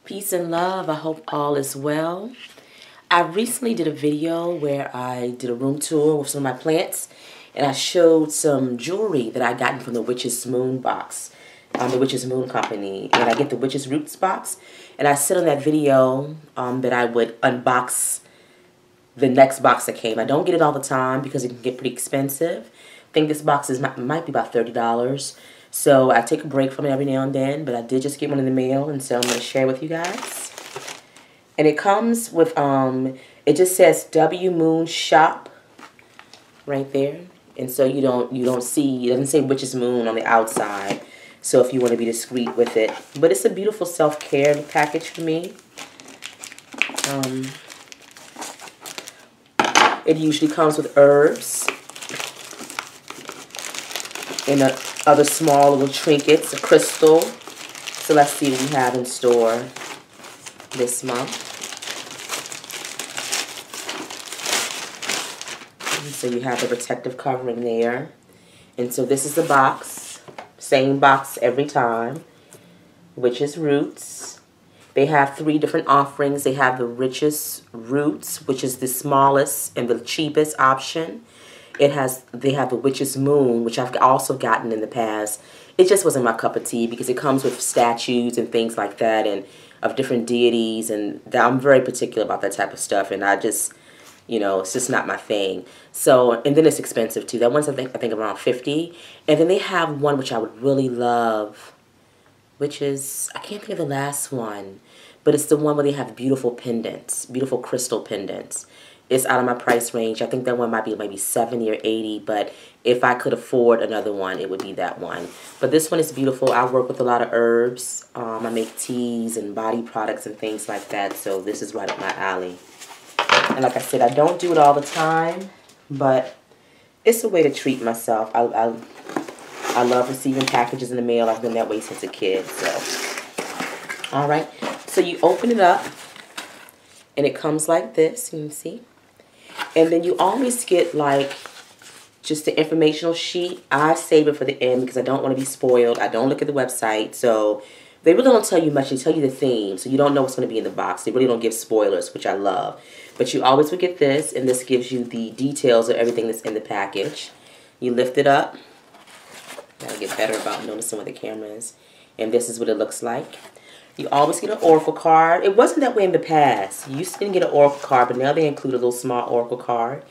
Peace and love. I hope all is well. I recently did a video where I did a room tour with some of my plants, and I showed some jewelry that I gotten from the Witch's Moon box, the Witch's Moon company, and I get the Witch's Roots box, and I said on that video that I would unbox the next box that came. I don't get it all the time because it can get pretty expensive. I think this box might be about $30. So I take a break from it every now and then, but I did just get one in the mail, and so I'm going to share it with you guys. And it comes with, it just says W Moon Shop right there. And so you don't see, it doesn't say Witch's Moon on the outside. So if you want to be discreet with it. But it's a beautiful self-care package for me. It usually comes with herbs and other small little trinkets, a crystal. So let's see what we have in store this month. And so you have the protective covering there. And so this is the box. Same box every time. Witch's Roots. They have 3 different offerings. They have the richest roots, which is the smallest and the cheapest option. They have the Witch's Moon, which I've also gotten in the past. It just wasn't my cup of tea because it comes with statues and things like that, and of different deities, and I'm very particular about that type of stuff, and I just, you know, it's just not my thing. So, and then it's expensive too. That one's I think around $50, and then they have one which I would really love, which is, I can't think of the last one, but it's the one where they have beautiful pendants, beautiful crystal pendants. It's out of my price range. I think that one might be maybe $70 or $80, but if I could afford another one, it would be that one. But this one is beautiful. I work with a lot of herbs. I make teas and body products and things like that, so this is right up my alley. And like I said, I don't do it all the time, but it's a way to treat myself. I love receiving packages in the mail. I've been that way since a kid. So, all right. So you open it up, and it comes like this. You can see. And then you always get like just the informational sheet. I save it for the end because I don't want to be spoiled. I don't look at the website. So they really don't tell you much. They tell you the theme. So you don't know what's going to be in the box. They really don't give spoilers, which I love. But you always will get this, and this gives you the details of everything that's in the package. You lift it up. Gotta get better about noticing where the camera is. And this is what it looks like. You always get an oracle card. It wasn't that way in the past. You used to get an oracle card, but now they include a little small oracle card.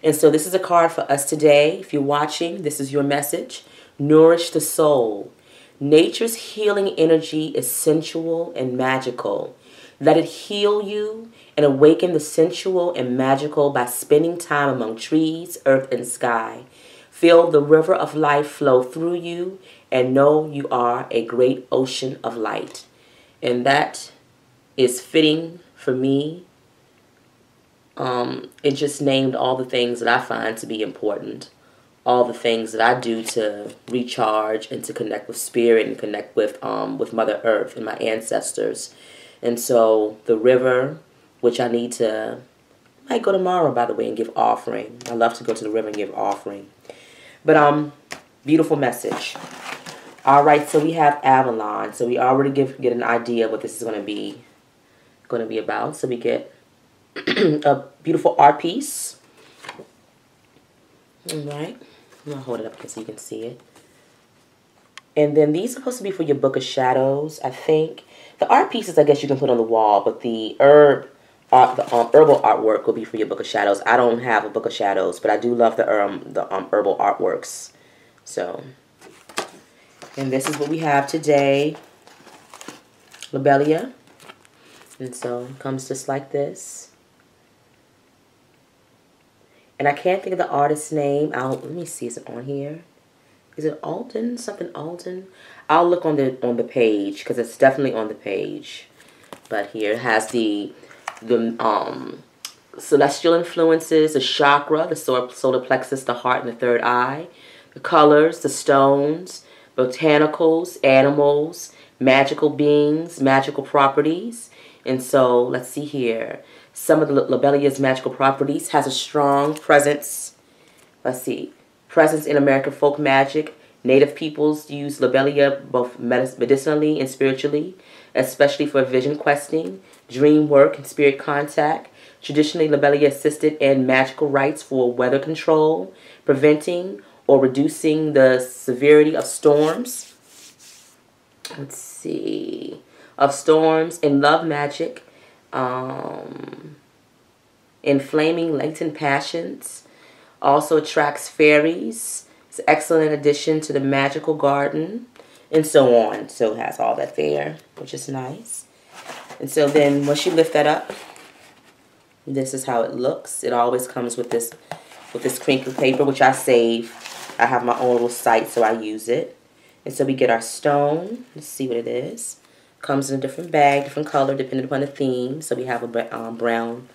And so this is a card for us today. If you're watching, this is your message. Nourish the soul. Nature's healing energy is sensual and magical. Let it heal you and awaken the sensual and magical by spending time among trees, earth, and sky. Feel the river of life flow through you and know you are a great ocean of light. And that is fitting for me. It just named all the things that I find to be important. All the things that I do to recharge and to connect with spirit and connect with Mother Earth and my ancestors. And so the river, which I might go tomorrow, by the way, and give offering. I love to go to the river and give offering. But beautiful message. All right, so we have Avalon. So we already get an idea of what this is going to be about. So we get a beautiful art piece. All right, I'm gonna hold it up here so you can see it. And then these are supposed to be for your Book of Shadows, I think. The art pieces, I guess you can put on the wall, but the herbal artwork will be for your Book of Shadows. I don't have a Book of Shadows, but I do love the herbal artworks. So. And this is what we have today. Lobelia. And so it comes just like this. And I can't think of the artist's name. Let me see, is it on here? Is it Alden? Something Alden? I'll look on the page because it's definitely on the page. But here it has the celestial influences, the chakra, the solar plexus, the heart, and the third eye, the colors, the stones, botanicals, animals, magical beings, magical properties. And so, let's see here. Some of the Lobelia's magical properties has a strong presence. Let's see. Presence in American folk magic, Native peoples use lobelia both medicinally and spiritually, especially for vision questing, dream work, and spirit contact. Traditionally, lobelia assisted in magical rites for weather control, preventing or reducing the severity of storms. Let's see. Of storms in love magic, inflaming latent passions. Also attracts fairies. It's an excellent addition to the magical garden, and so on. So it has all that there, which is nice. And so then once you lift that up, this is how it looks. It always comes with this crinkle paper, which I save. I have my own little site, so I use it. And so we get our stone. Let's see what it is. Comes in a different bag, different color, depending upon the theme. So we have a brown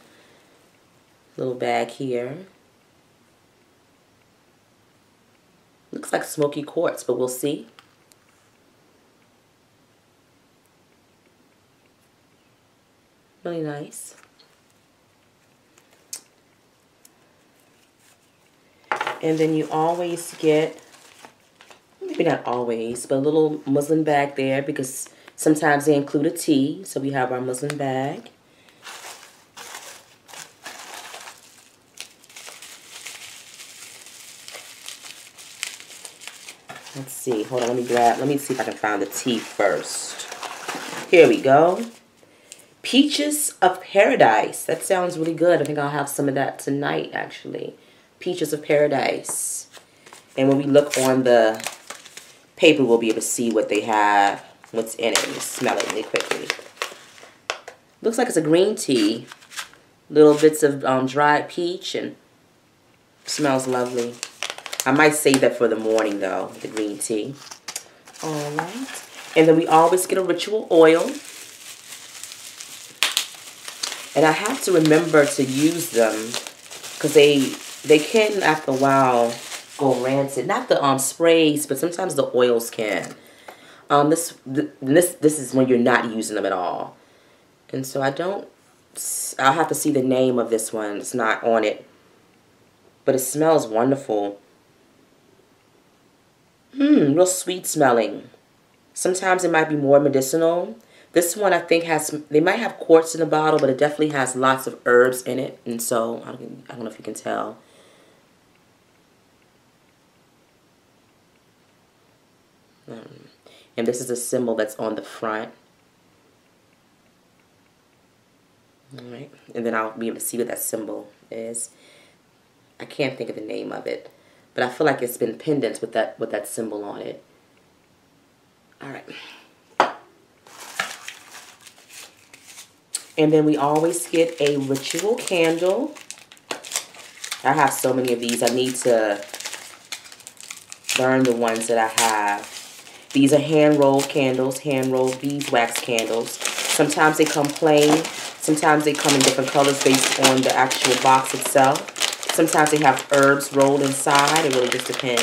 little bag here. Looks like smoky quartz, but we'll see. Really nice. And then you always get, maybe not always, but a little muslin bag there because sometimes they include a tea. So we have our muslin bag. Let's see. Hold on, let me see if I can find the tea first. Here we go. Peaches of Paradise. That sounds really good. I think I'll have some of that tonight, actually. Peaches of Paradise. And when we look on the paper, we'll be able to see what they have, what's in it. Let me smell it really quickly. Looks like it's a green tea. Little bits of dried peach, and smells lovely. I might save that for the morning, though, the green tea. All right. And then we always get a ritual oil. And I have to remember to use them because they can, after a while, go rancid. Not the sprays, but sometimes the oils can. This is when you're not using them at all. And so I'll have to see the name of this one. It's not on it. But it smells wonderful. Real sweet smelling. Sometimes it might be more medicinal. This one I think they might have quartz in the bottle, but it definitely has lots of herbs in it. And so, I don't know if you can tell. And this is a symbol that's on the front. Alright, and then I'll be able to see what that symbol is. I can't think of the name of it, but I feel like it's been pendants with that symbol on it. Alright. And then we always get a ritual candle. I have so many of these. I need to burn the ones that I have. These are hand-rolled candles, hand-rolled beeswax candles. Sometimes they come plain. Sometimes they come in different colors based on the actual box itself. Sometimes they have herbs rolled inside. It really just depends.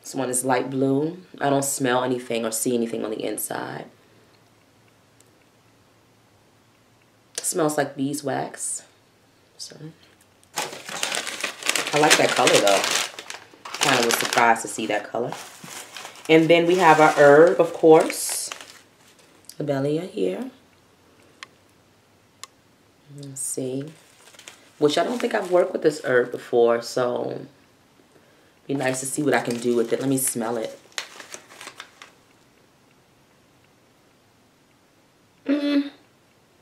This one is light blue. I don't smell anything or see anything on the inside. It smells like beeswax. So I like that color though. Kind of was surprised to see that color. And then we have our herb, of course. Lobelia here. Let's see. Which I don't think I've worked with this herb before, so it'd be nice to see what I can do with it. Let me smell it.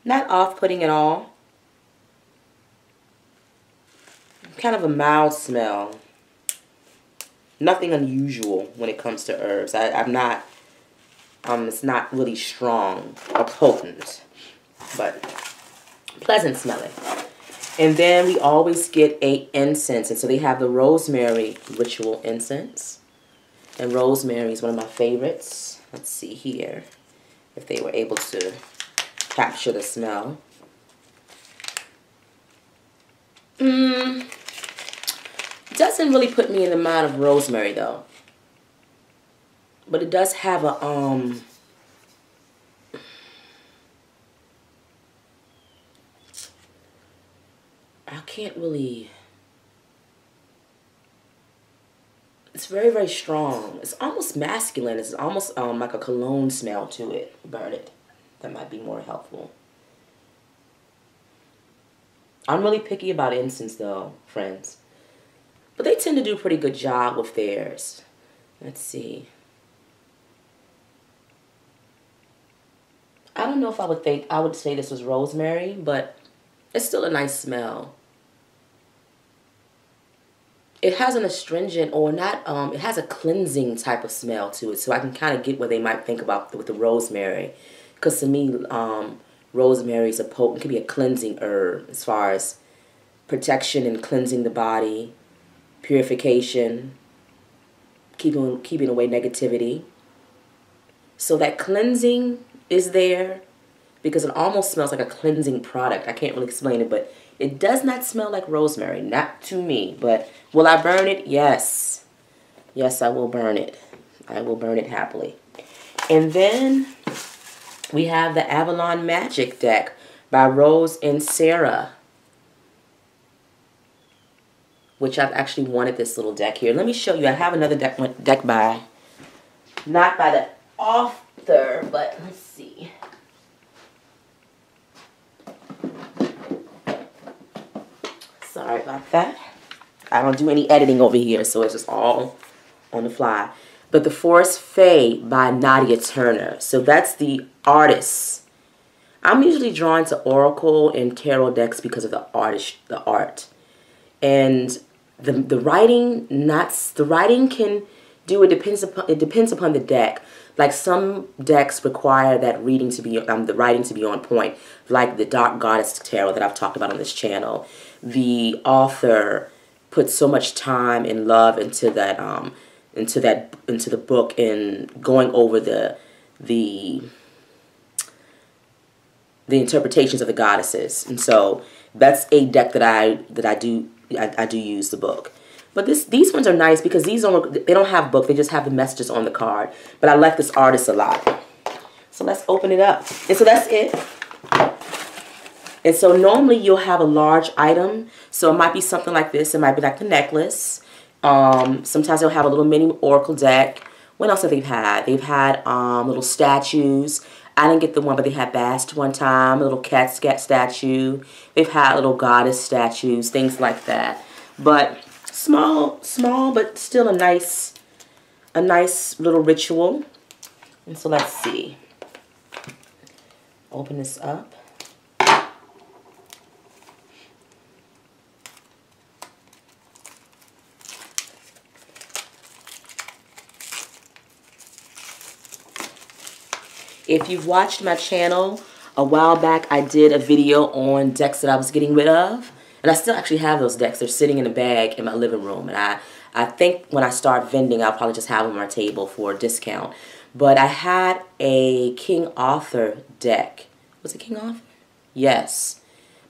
Not off-putting at all. Kind of a mild smell. Nothing unusual when it comes to herbs. I'm not, it's not really strong or potent, but pleasant smelling. And then we always get a incense. And so they have the rosemary ritual incense. And rosemary is one of my favorites. Let's see here if they were able to capture the smell. Doesn't really put me in the mind of rosemary though. But it does have a I can't really It's very, very strong. It's almost masculine. It's almost like a cologne smell to it. Burn it. That might be more helpful. I'm really picky about incense though, friends. But they tend to do a pretty good job with theirs. Let's see. I don't know if I would say this was rosemary, but it's still a nice smell. It has an astringent, or not, it has a cleansing type of smell to it. So I can kind of get what they might think about with the rosemary. Because to me, rosemary is could be a cleansing herb as far as protection and cleansing the body, purification, keeping away negativity. So that cleansing is there because it almost smells like a cleansing product. I can't really explain it, but it does not smell like rosemary, not to me. But will I burn it? Yes. Yes, I will burn it. I will burn it happily. And then we have the Avalon Magic deck by Rose and Sarah, which I've actually wanted this little deck here. Let me show you. I have another deck by, not by the author, but let's see. Sorry about that. I don't do any editing over here, so it's just all on the fly. But The Forest Fae by Nadia Turner. So that's the artist. I'm usually drawn to Oracle and Tarot decks because of the art. And the writing, the writing can do, it depends upon the deck. Like some decks require that reading to be, the writing to be on point, like the Dark Goddess Tarot that I've talked about on this channel. The author put so much time and love into that, into the book, and going over the interpretations of the goddesses. And so that's a deck that I do use the book. But these ones are nice because they don't have book, they just have the messages on the card. But I like this artist a lot. So let's open it up. And so that's it. And so normally you'll have a large item. So it might be something like this. It might be like the necklace. Sometimes they'll have a little mini oracle deck. What else have they had? They've had little statues. I didn't get the one, but they had Bast one time, a little cat statue. They've had little goddess statues, things like that. But small, but still a nice little ritual. And so let's see. Open this up. If you've watched my channel a while back, I did a video on decks that I was getting rid of. And I still actually have those decks. They're sitting in a bag in my living room. And I think when I start vending, I'll probably just have them on my table for a discount. But I had a King Arthur deck. Was it King Arthur? Yes.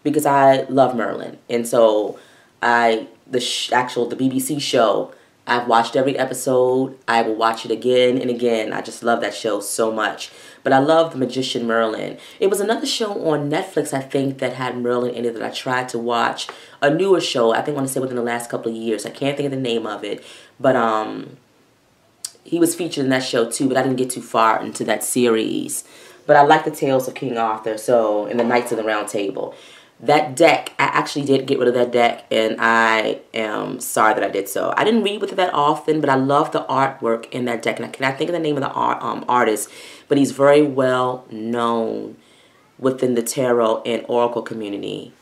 Because I love Merlin. And so the BBC show, I've watched every episode. I will watch it again and again. I just love that show so much. But I love The Magician Merlin. It was another show on Netflix, I think, that had Merlin in it that I tried to watch. A newer show, I think I want to say within the last couple of years. I can't think of the name of it. But he was featured in that show too, but I didn't get too far into that series. But I like the Tales of King Arthur, so, and the Knights of the Round Table. That deck, I actually did get rid of that deck, and I am sorry that I did so. I didn't read with it that often, but I love the artwork in that deck. And I cannot think of the name of the artist, but he's very well known within the tarot and oracle community.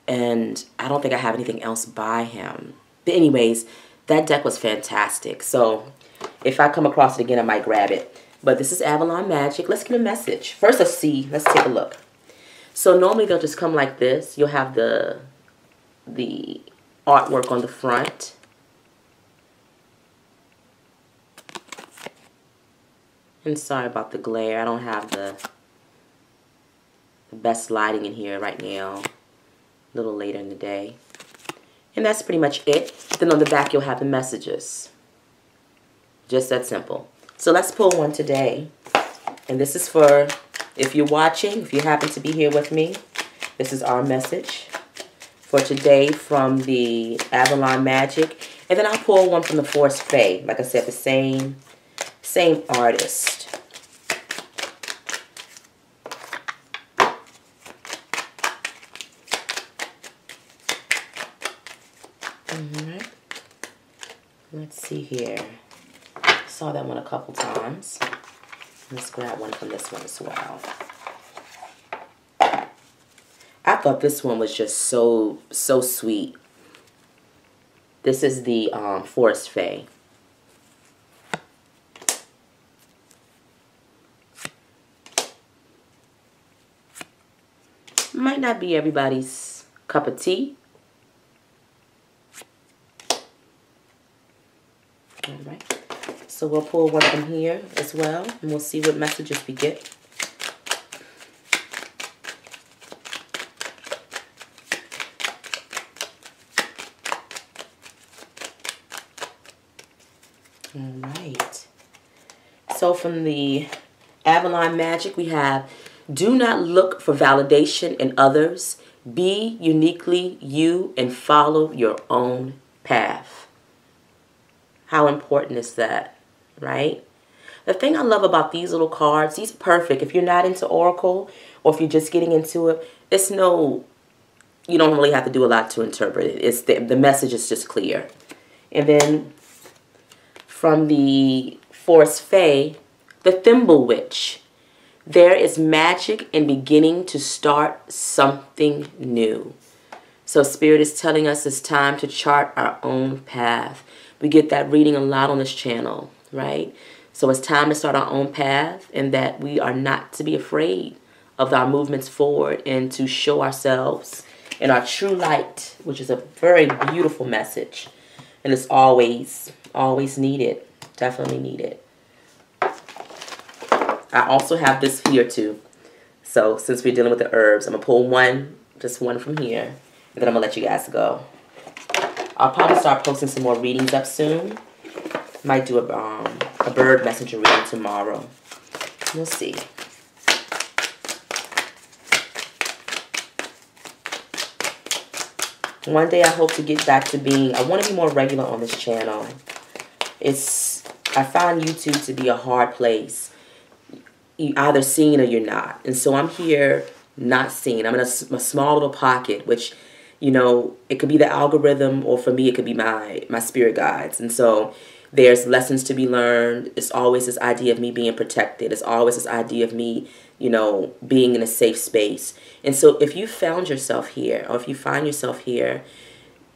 And I don't think I have anything else by him. But anyways, that deck was fantastic. So if I come across it again, I might grab it. But this is Avalon Magic. Let's get a message. First, let's take a look. So normally they'll just come like this. You'll have the artwork on the front. And sorry about the glare. I don't have the best lighting in here right now. A little later in the day. And that's pretty much it. Then on the back you'll have the messages. Just that simple. So let's pull one today. And this is for, if you're watching, if you happen to be here with me, this is our message for today from the Avalon Magic. And then I'll pull one from the Force Fae. Like I said, the same artist. Alright. Let's see here. Saw that one a couple times. Let's grab one from this one as well. I thought this one was just so sweet. This is the Force Fae. Might not be everybody's cup of tea. Alright. So we'll pull one from here as well, and we'll see what messages we get. Alright. So from the Avalon Magic, we have, do not look for validation in others. Be uniquely you and follow your own path. How important is that, right? The thing I love about these little cards, these are perfect. If you're not into Oracle or if you're just getting into it, it's no, you don't really have to do a lot to interpret it. It's the message is just clear. And then from the Force Fae, the Thimble Witch. There is magic in beginning to start something new. So Spirit is telling us it's time to chart our own path. We get that reading a lot on this channel, right? So it's time to start our own path, and that we are not to be afraid of our movements forward and to show ourselves in our true light, which is a very beautiful message. And it's always needed. Definitely needed. I also have this here too. So since we're dealing with the herbs, I'm going to pull one, just one from here. And then I'm going to let you guys go. I'll probably start posting some more readings up soon. Might do a bird messenger reading tomorrow. We'll see. One day I hope to get back to being, I want to be more regular on this channel. I find YouTube to be a hard place. You either seen or you're not. And so I'm here not seen. I'm in a small little pocket, which, you know, it could be the algorithm, or for me it could be my spirit guides. And so there's lessons to be learned. It's always this idea of me being protected. It's always this idea of me, you know, being in a safe space. And so if you found yourself here, or if you find yourself here,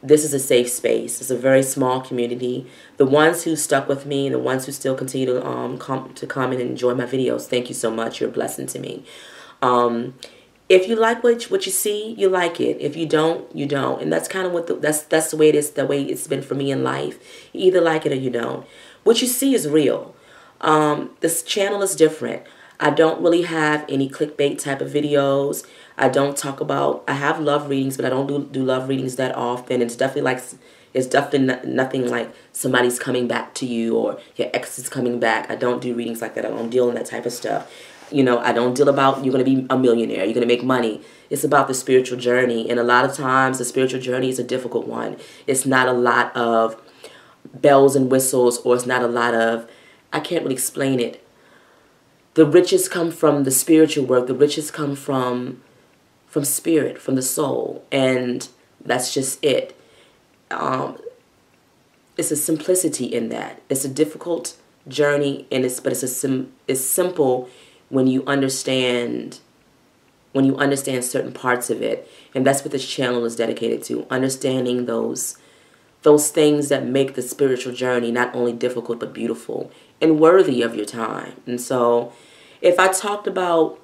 this is a safe space. It's a very small community. The ones who stuck with me, the ones who still continue to come and enjoy my videos, thank you so much. You're a blessing to me. If you like what you see, you like it. If you don't, you don't. And that's kind of that's the way it is. The way it's been for me in life. You either like it or you don't. What you see is real. This channel is different. I don't really have any clickbait type of videos. I don't talk about, I have love readings, but I don't do love readings that often. It's definitely nothing like somebody's coming back to you or your ex is coming back. I don't do readings like that. I don't deal in that type of stuff. You know, I don't deal about you're going to be a millionaire, you're going to make money. It's about the spiritual journey. And a lot of times the spiritual journey is a difficult one. It's not a lot of bells and whistles, or it's not a lot of, I can't really explain it. The riches come from the spiritual work. The riches come from spirit, from the soul. And that's just it. It's a simplicity in that. It's a difficult journey, and it's simple when you understand certain parts of it. And that's what this channel is dedicated to, understanding those things that make the spiritual journey not only difficult but beautiful and worthy of your time. And so if I talked about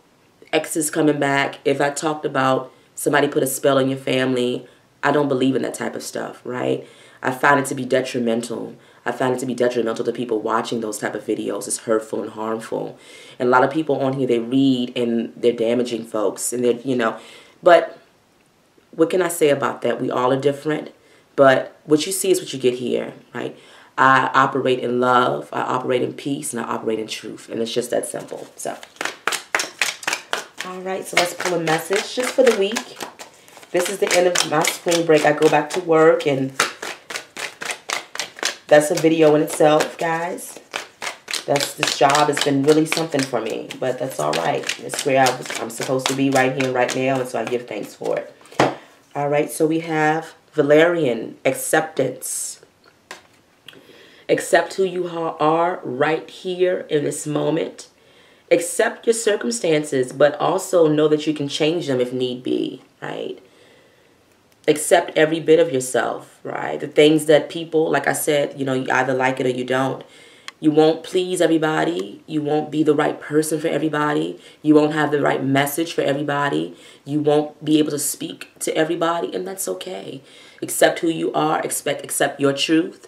exes coming back, if I talked about somebody put a spell on your family, I don't believe in that type of stuff, right? I find it to be detrimental. I find it to be detrimental to people watching those type of videos. It's hurtful and harmful. And a lot of people on here, they read and they're damaging folks. And they're, you know, but what can I say about that? We all are different. But what you see is what you get here, right? I operate in love, I operate in peace, and I operate in truth. And it's just that simple. So, all right, so let's pull a message just for the week. This is the end of my spring break. I go back to work, and That's a video in itself, guys. This job has been really something for me, but that's all right. It's where I'm supposed to be right here, right now, and so I give thanks for it. All right, so we have Valerian, acceptance. Accept who you are right here in this moment. Accept your circumstances, but also know that you can change them if need be, right? Accept every bit of yourself, right? The things that people, like I said, you know, you either like it or you don't. You won't please everybody. You won't be the right person for everybody. You won't have the right message for everybody. You won't be able to speak to everybody, and that's okay. Accept who you are. Accept your truth.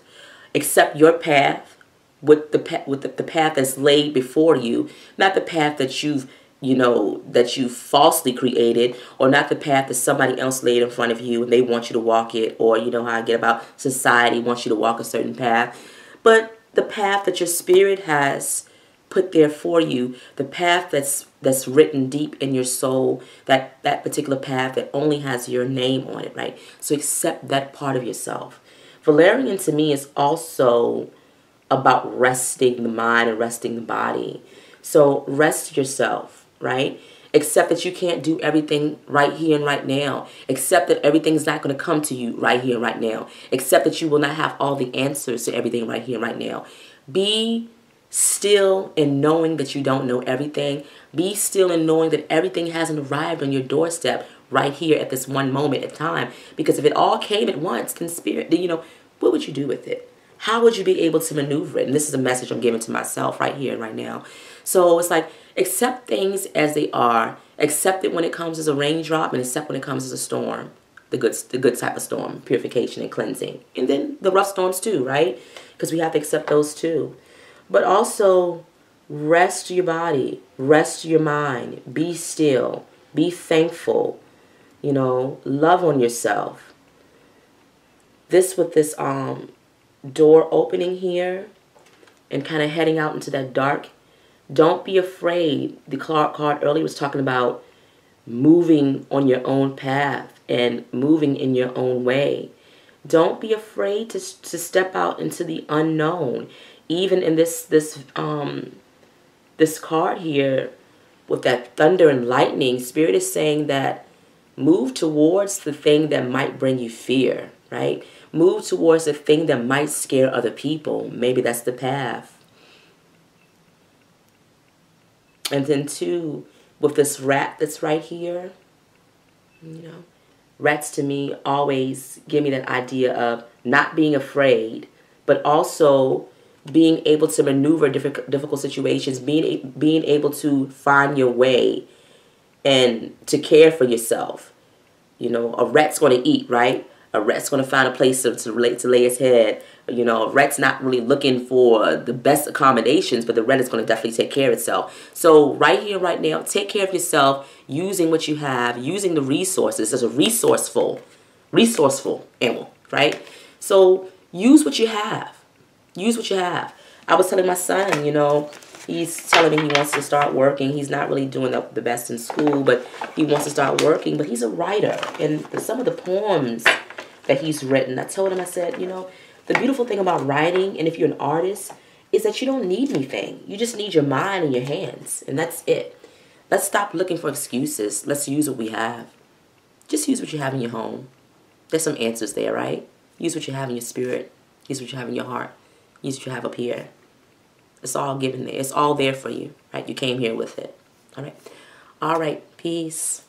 Accept your path with the path that's laid before you, not the path that you falsely created, or not the path that somebody else laid in front of you and they want you to walk it, or you know how I get about society wants you to walk a certain path, but the path that your spirit has put there for you, the path that's written deep in your soul, that particular path that only has your name on it, right? So accept that part of yourself. Valerian to me is also about resting the mind and resting the body. So rest yourself, right? Accept that you can't do everything right here and right now. Accept that everything's not going to come to you right here and right now. Accept that you will not have all the answers to everything right here and right now. Be still in knowing that you don't know everything. Be still in knowing that everything hasn't arrived on your doorstep right here at this one moment in time. Because if it all came at once, then spirit, you know, what would you do with it? How would you be able to maneuver it? And this is a message I'm giving to myself right here and right now. So it's like, accept things as they are. Accept it when it comes as a raindrop, and accept when it comes as a storm. The good type of storm, purification and cleansing. And then the rough storms too, right? Because we have to accept those too. But also, rest your body. Rest your mind. Be still. Be thankful. You know, love on yourself. This with this door opening here and kind of heading out into that dark. Don't be afraid. The card earlier was talking about moving on your own path and moving in your own way. Don't be afraid to step out into the unknown. Even in this card here with that thunder and lightning, Spirit is saying that move towards the thing that might bring you fear, right? Move towards the thing that might scare other people. Maybe that's the path. And then too, with this rat that's right here, you know, rats to me always give me that idea of not being afraid, but also being able to maneuver difficult situations, being able to find your way and to care for yourself. You know, a rat's going to eat, right? A rat's going to find a place to lay its head. You know, a rat's not really looking for the best accommodations, but the rat is going to definitely take care of itself. So right here, right now, take care of yourself using what you have, using the resources as a resourceful animal, right? So use what you have. Use what you have. I was telling my son, you know, he's telling me he wants to start working. He's not really doing the best in school, but he wants to start working. But he's a writer. And some of the poems that he's written, I told him, I said, you know, the beautiful thing about writing, and if you're an artist, is that you don't need anything. You just need your mind and your hands. And that's it. Let's stop looking for excuses. Let's use what we have. Just use what you have in your home. There's some answers there, right? Use what you have in your spirit. Use what you have in your heart. Use what you have up here. It's all given there. It's all there for you, right? You came here with it. All right. All right. Peace.